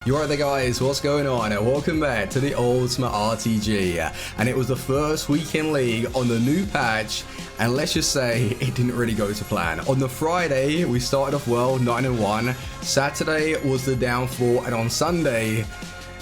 You alright there guys, what's going on? Welcome back to the Ultimate RTG. And it was the first weekend league on the new patch, and let's just say it didn't really go to plan. On the Friday, we started off well, 9-1. Saturday was the downfall, and on Sunday,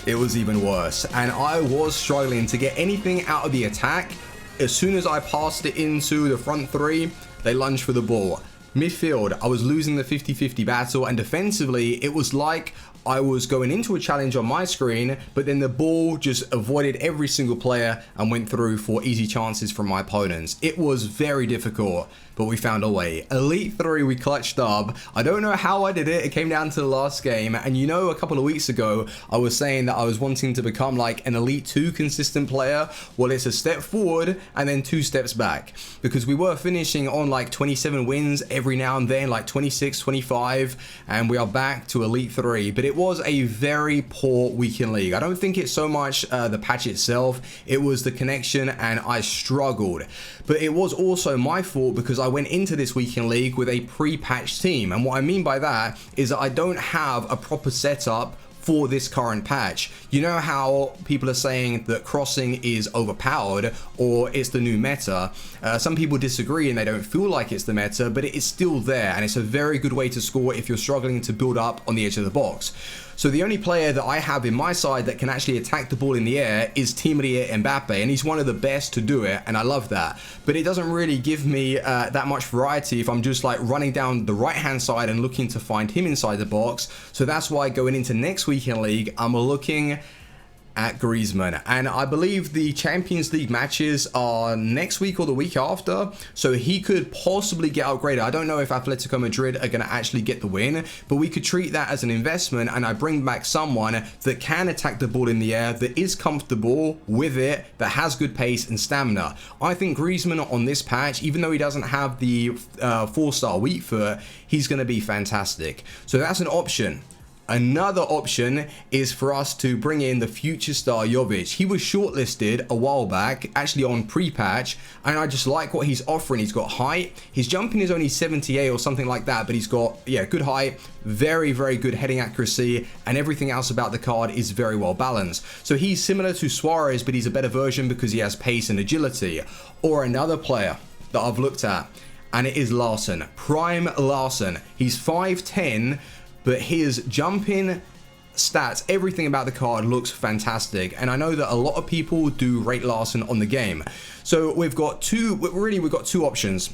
it was even worse. And I was struggling to get anything out of the attack. As soon as I passed it into the front three, they lunged for the ball. Midfield, I was losing the 50-50 battle, and defensively, it was like I was going into a challenge on my screen, but then the ball just avoided every single player and went through for easy chances from my opponents. It was very difficult, but we found a way. Elite 3, we clutched up. I don't know how I did it. It came down to the last game. And you know, a couple of weeks ago, I was saying that I was wanting to become like an Elite 2 consistent player. Well, it's a step forward and then 2 steps back, because we were finishing on like 27 wins every now and then, like 26, 25, and we are back to Elite 3. But it was a very poor weekend league. I don't think it's so much the patch itself. It was the connection, and I struggled. But it was also my fault because I went into this weekend league with a pre-patched team. And what I mean by that is that I don't have a proper setup for this current patch. You know how people are saying that crossing is overpowered or it's the new meta? Some people disagree and they don't feel like it's the meta, but it is still there, and it's a very good way to score if you're struggling to build up on the edge of the box. So the only player that I have in my side that can actually attack the ball in the air is Team Mbappe, and he's one of the best to do it, and I love that. But it doesn't really give me that much variety if I'm just like running down the right hand side and looking to find him inside the box. So that's why going into next weekend league, I'm looking at Griezmann, and I believe the Champions League matches are next week or the week after, so he could possibly get upgraded. I don't know if Atletico Madrid are going to actually get the win, but we could treat that as an investment, and I bring back someone that can attack the ball in the air, that is comfortable with it, that has good pace and stamina. I think Griezmann on this patch, even though he doesn't have the 4-star weak foot, he's going to be fantastic. So that's an option. Another option is for us to bring in the future star Jovic. He was shortlisted a while back, actually on pre-patch, and I just like what he's offering. He's got height. His jumping is only 78 or something like that, but he's got, yeah, good height, very, very good heading accuracy, and everything else about the card is very well balanced. So he's similar to Suarez, but he's a better version because he has pace and agility. Or another player that I've looked at, and it is Larson, Prime Larson. He's 5'10", but his jumping stats, everything about the card looks fantastic. And I know that a lot of people do rate Larson on the game. So we've got two options.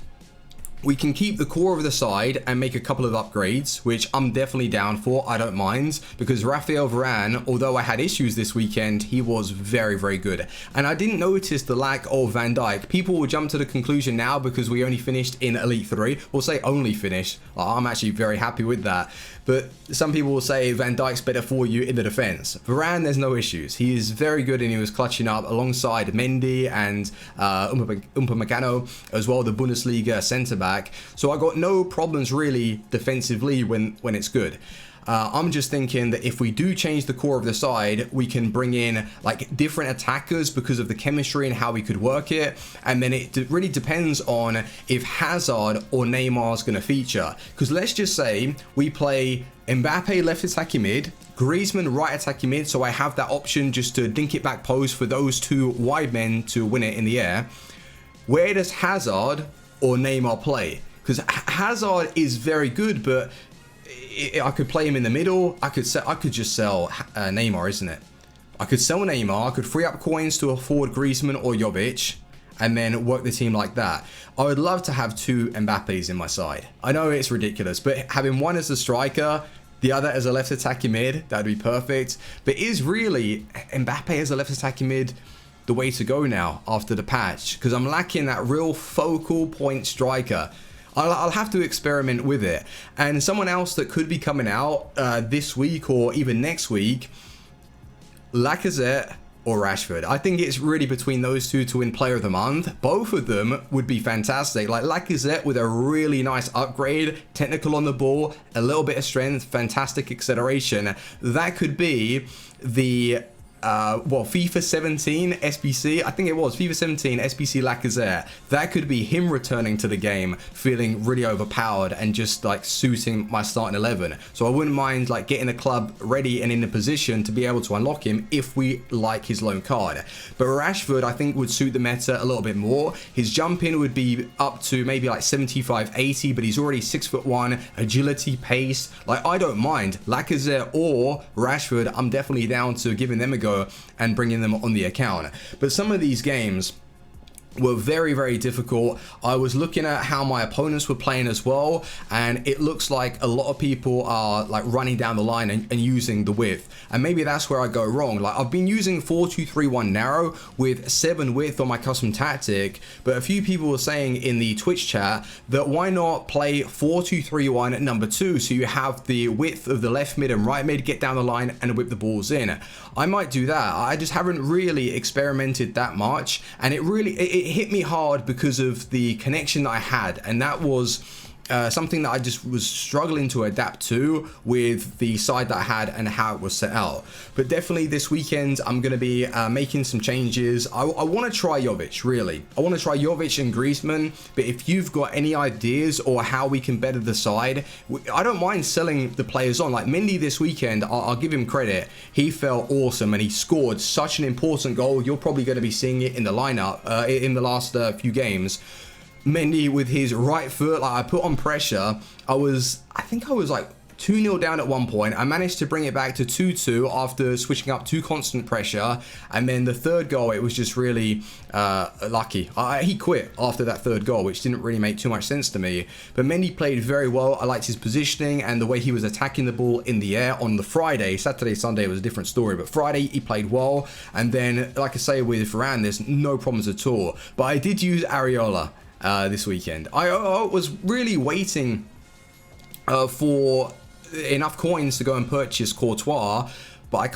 We can keep the core of the side and make a couple of upgrades, which I'm definitely down for. I don't mind, because Raphael Varane, although I had issues this weekend, he was very, very good. And I didn't notice the lack of Van Dijk. People will jump to the conclusion now because we only finished in Elite 3. We'll say only finished. I'm actually very happy with that. But some people will say Van Dijk's better for you in the defense. Varane, there's no issues. He is very good, and he was clutching up alongside Mendy and Upamecano as well, the Bundesliga centre-back. So I got no problems really defensively when it's good. I'm just thinking that if we do change the core of the side, we can bring in like different attackers because of the chemistry and how we could work it. And then it really depends on if Hazard or Neymar is going to feature. Because let's just say we play Mbappe left attacking mid, Griezmann right attacking mid, so I have that option just to dink it back post for those two wide men to win it in the air. Where does Hazard or Neymar play? Because Hazard is very good, but I could play him in the middle. I could just sell Neymar, isn't it? I could sell Neymar. I could free up coins to afford Griezmann or Jovic, and then work the team like that. I would love to have 2 Mbappes in my side. I know it's ridiculous, but having one as a striker, the other as a left attacking mid, that'd be perfect. But is really Mbappe as a left attacking mid the way to go now after the patch? Because I'm lacking that real focal point striker. I'll have to experiment with it. And someone else that could be coming out this week or even next week, Lacazette or Rashford. I think it's really between those two to win Player of the Month. Both of them would be fantastic. Like Lacazette with a really nice upgrade, technical on the ball, a little bit of strength, fantastic acceleration. That could be the well, FIFA 17 SBC, I think it was FIFA 17 SBC Lacazette. That could be him returning to the game, feeling really overpowered and just like suiting my starting 11. So I wouldn't mind like getting the club ready and in a position to be able to unlock him if we like his loan card. But Rashford, I think, would suit the meta a little bit more. His jump in would be up to maybe like 75, 80, but he's already 6'1", agility, pace. Like, I don't mind Lacazette or Rashford. I'm definitely down to giving them a go and bringing them on the account. But some of these games were very, very difficult. I was looking at how my opponents were playing as well, and it looks like a lot of people are like running down the line and using the width, and maybe that's where I go wrong. Like, I've been using 4-2-3-1 narrow with 7 width on my custom tactic, but a few people were saying in the Twitch chat that why not play 4-2-3-1 number 2, so you have the width of the left mid and right mid, get down the line and whip the balls in. I might do that. I just haven't really experimented that much, and it hit me hard because of the connection that I had, and that was something that I just was struggling to adapt to with the side that I had and how it was set out. But definitely this weekend I'm going to be making some changes. I want to try Jovic, really. I want to try Jovic and Griezmann, but if you've got any ideas or how we can better the side, I don't mind selling the players on. Like Mendy this weekend, I'll give him credit. He felt awesome and he scored such an important goal. You're probably going to be seeing it in the lineup in the last few games. Mendy with his right foot, like I put on pressure. I think I was like 2-0 down at one point. I managed to bring it back to 2-2 after switching up to constant pressure. And then the third goal, it was just really lucky. He quit after that third goal, which didn't really make too much sense to me. But Mendy played very well. I liked his positioning and the way he was attacking the ball in the air on the Friday. Saturday, Sunday was a different story. But Friday, he played well. And then, like I say, with Varane, there's no problems at all. But I did use Areola this weekend. I was really waiting for enough coins to go and purchase Courtois, but I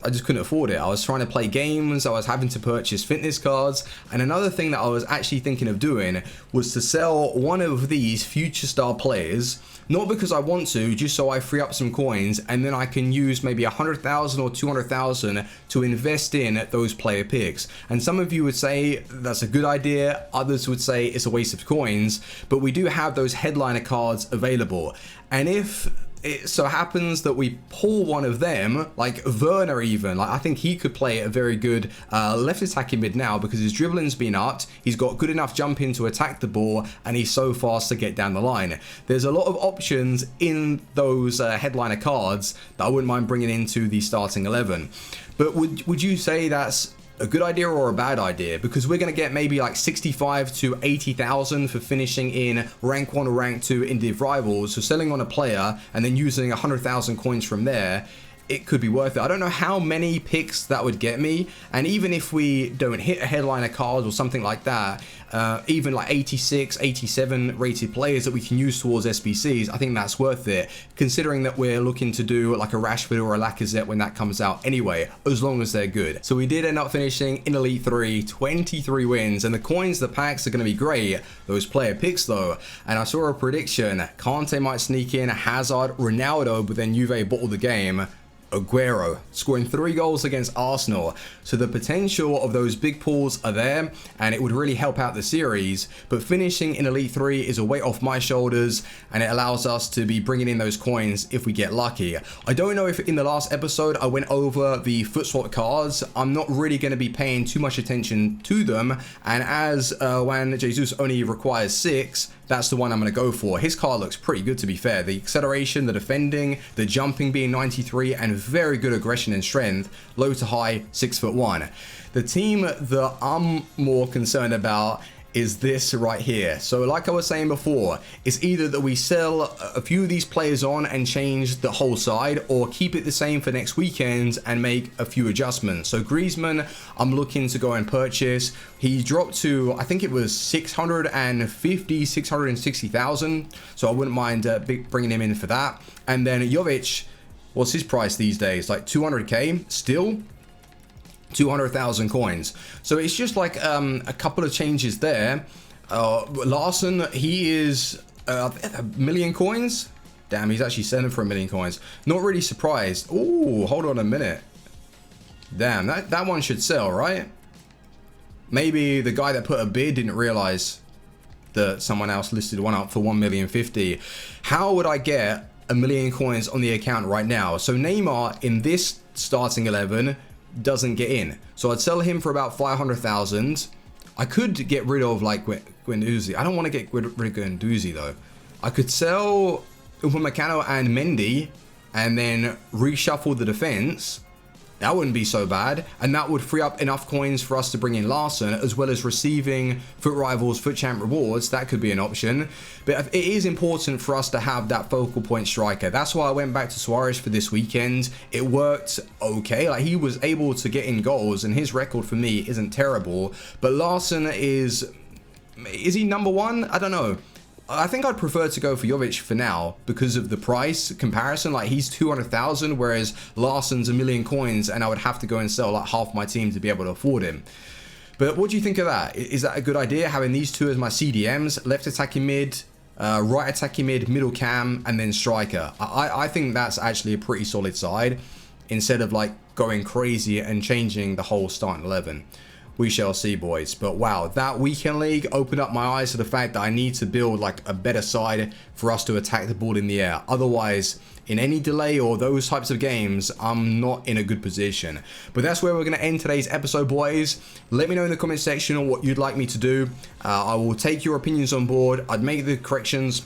just couldn't afford it. I was trying to play games, I was having to purchase fitness cards, and another thing that I was actually thinking of doing was to sell one of these future star players, not because I want to, just so I free up some coins, and then I can use maybe 100,000 or 200,000 to invest in those player picks. And some of you would say that's a good idea, others would say it's a waste of coins, but we do have those headliner cards available. And if it so happens that we pull one of them, like Werner even, like I think he could play a very good left attacking mid now because his dribbling's been upped, he's got good enough jump in to attack the ball, and he's so fast to get down the line. There's a lot of options in those headliner cards that I wouldn't mind bringing into the starting 11. But would you say that's a good idea or a bad idea? Because we're going to get maybe like 65 to 80,000 for finishing in rank 1 or rank 2 in Div Rivals. So selling on a player and then using 100,000 coins from there, it could be worth it. I don't know how many picks that would get me, and even if we don't hit a headliner card or something like that, even like 86, 87 rated players that we can use towards SBCs, I think that's worth it, considering that we're looking to do like a Rashford or a Lacazette when that comes out anyway, as long as they're good. So we did end up finishing in Elite 3, 23 wins, and the coins, the packs are going to be great. Those player picks though, and I saw a prediction, Kante might sneak in, Hazard, Ronaldo, but then Juve bottled the game. Aguero scoring 3 goals against Arsenal, so the potential of those big pulls are there and it would really help out the series. But finishing in Elite 3 is a weight off my shoulders, and it allows us to be bringing in those coins if we get lucky. I don't know if in the last episode I went over the foot swap cards. I'm not really going to be paying too much attention to them, and as Juan Jesus only requires 6, that's the one I'm going to go for. His card looks pretty good, to be fair. The acceleration, the defending, the jumping being 93, and very good aggression and strength, low to high, 6'1". The team that I'm more concerned about is this right here. So like I was saying before, it's either that we sell a few of these players on and change the whole side, or keep it the same for next weekend and make a few adjustments. So Griezmann, I'm looking to go and purchase. He dropped to, I think it was 660,000. So I wouldn't mind bringing him in for that. And then Jovic, what's his price these days? Like 200k still? 200,000 coins. So it's just like a couple of changes there. Larson, he is a million coins. Damn, he's actually selling for 1 million coins. Not really surprised. Oh, hold on a minute. Damn, that one should sell, right? Maybe the guy that put a bid didn't realize that someone else listed one up for 1,050,000. How would I get 1,000,000 coins on the account right now? So Neymar in this starting 11 doesn't get in. So I'd sell him for about 500,000. I could get rid of like Guendouzi. I don't want to get rid of Guendouzi though. I could sell Upamecano and Mendy and then reshuffle the defense. That wouldn't be so bad, and that would free up enough coins for us to bring in Larson, as well as receiving Foot Rivals, Foot Champ rewards. That could be an option, but it is important for us to have that focal point striker. That's why I went back to Suarez for this weekend. It worked okay. Like, he was able to get in goals, and his record for me isn't terrible, but Larson is he number one? I don't know. I think I'd prefer to go for Jovic for now because of the price comparison. Like, he's 200,000, whereas Larson's 1,000,000 coins, and I would have to go and sell like half my team to be able to afford him. But what do you think of that? Is that a good idea, having these two as my CDMs? Left attacking mid, right attacking mid, middle cam, and then striker. I think that's actually a pretty solid side, instead of like going crazy and changing the whole starting 11. We shall see, boys. But wow, that weekend league opened up my eyes to the fact that I need to build like a better side for us to attack the ball in the air. Otherwise, in any delay or those types of games, I'm not in a good position. But that's where we're going to end today's episode, boys. Let me know in the comment section on what you'd like me to do. I will take your opinions on board. I'd make the corrections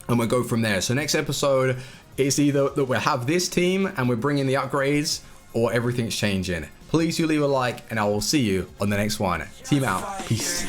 and we'll go from there. So next episode, it's either that we'll have this team and we're bringing the upgrades, or everything's changing. Please do leave a like, and I will see you on the next one. Team out. Peace.